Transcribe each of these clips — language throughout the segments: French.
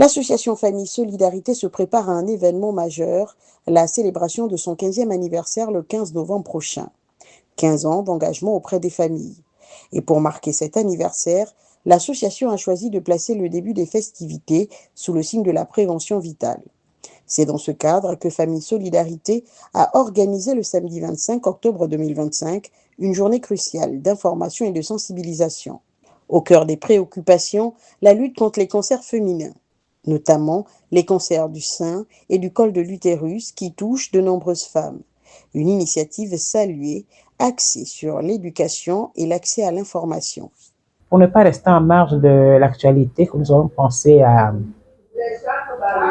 L'association Famille Solidarité se prépare à un événement majeur, la célébration de son 15e anniversaire le 15 novembre prochain. 15 ans d'engagement auprès des familles. Et pour marquer cet anniversaire, l'association a choisi de placer le début des festivités sous le signe de la prévention vitale. C'est dans ce cadre que Famille Solidarité a organisé le samedi 25 octobre 2025 une journée cruciale d'information et de sensibilisation. Au cœur des préoccupations, la lutte contre les cancers féminins, notamment les cancers du sein et du col de l'utérus qui touchent de nombreuses femmes. Une initiative saluée, axée sur l'éducation et l'accès à l'information. Pour ne pas rester en marge de l'actualité, que nous avons pensé à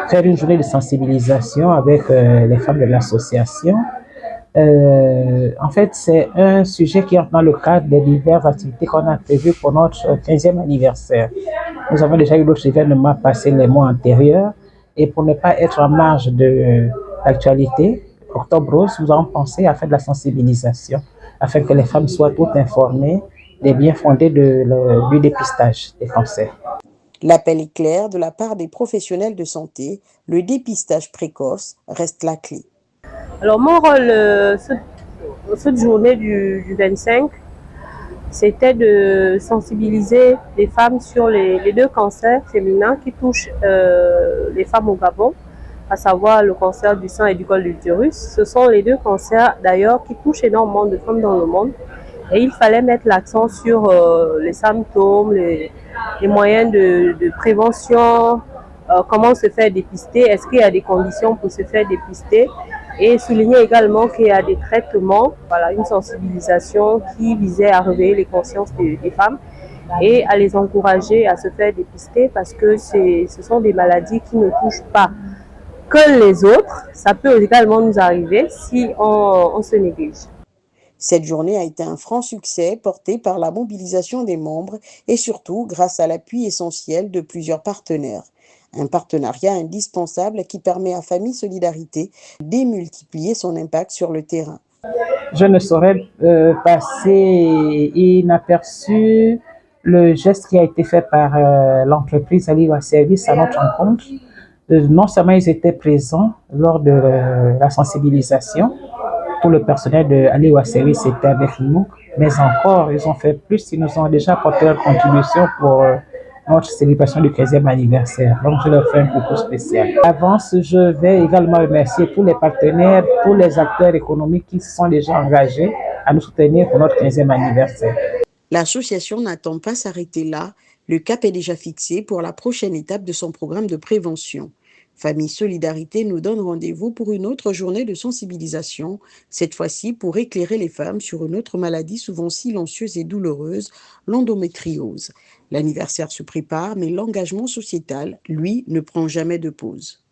faire une journée de sensibilisation avec les femmes de l'association. En fait, c'est un sujet qui entre dans le cadre des diverses activités qu'on a prévues pour notre 15e anniversaire. Nous avons déjà eu d'autres événements passés les mois antérieurs et pour ne pas être en marge de l'actualité, Octobre Rose, nous avons pensé à faire de la sensibilisation afin que les femmes soient toutes informées des biens fondés du dépistage des cancers. L'appel est clair de la part des professionnels de santé, le dépistage précoce reste la clé. Alors mon rôle cette journée du 25, c'était de sensibiliser les femmes sur les deux cancers féminins qui touchent les femmes au Gabon, à savoir le cancer du sein et du col de l'utérus. Ce sont les deux cancers d'ailleurs qui touchent énormément de femmes dans le monde. Et il fallait mettre l'accent sur les symptômes, les moyens de prévention, comment se faire dépister, est-ce qu'il y a des conditions pour se faire dépister, et souligner également qu'il y a des traitements, voilà, une sensibilisation qui visait à réveiller les consciences des femmes et à les encourager à se faire dépister parce que ce sont des maladies qui ne touchent pas que les autres. Ça peut également nous arriver si on se néglige. Cette journée a été un franc succès porté par la mobilisation des membres et surtout grâce à l'appui essentiel de plusieurs partenaires. Un partenariat indispensable qui permet à Famille Solidarité de démultiplier son impact sur le terrain. Je ne saurais passer inaperçu le geste qui a été fait par l'entreprise Aliwa Service à notre rencontre. Non seulement ils étaient présents lors de la sensibilisation, tout le personnel de Aliwa Service était avec nous, mais encore, ils ont fait plus, ils nous ont déjà apporté leur contribution pour notre célébration du 15e anniversaire. Donc, je leur fais un coucou spécial. Avant, je vais également remercier tous les partenaires, tous les acteurs économiques qui se sont déjà engagés à nous soutenir pour notre 15e anniversaire. L'association n'attend pas s'arrêter là. Le cap est déjà fixé pour la prochaine étape de son programme de prévention. Famille Solidarité nous donne rendez-vous pour une autre journée de sensibilisation, cette fois-ci pour éclairer les femmes sur une autre maladie souvent silencieuse et douloureuse, l'endométriose. L'anniversaire se prépare, mais l'engagement sociétal, lui, ne prend jamais de pause.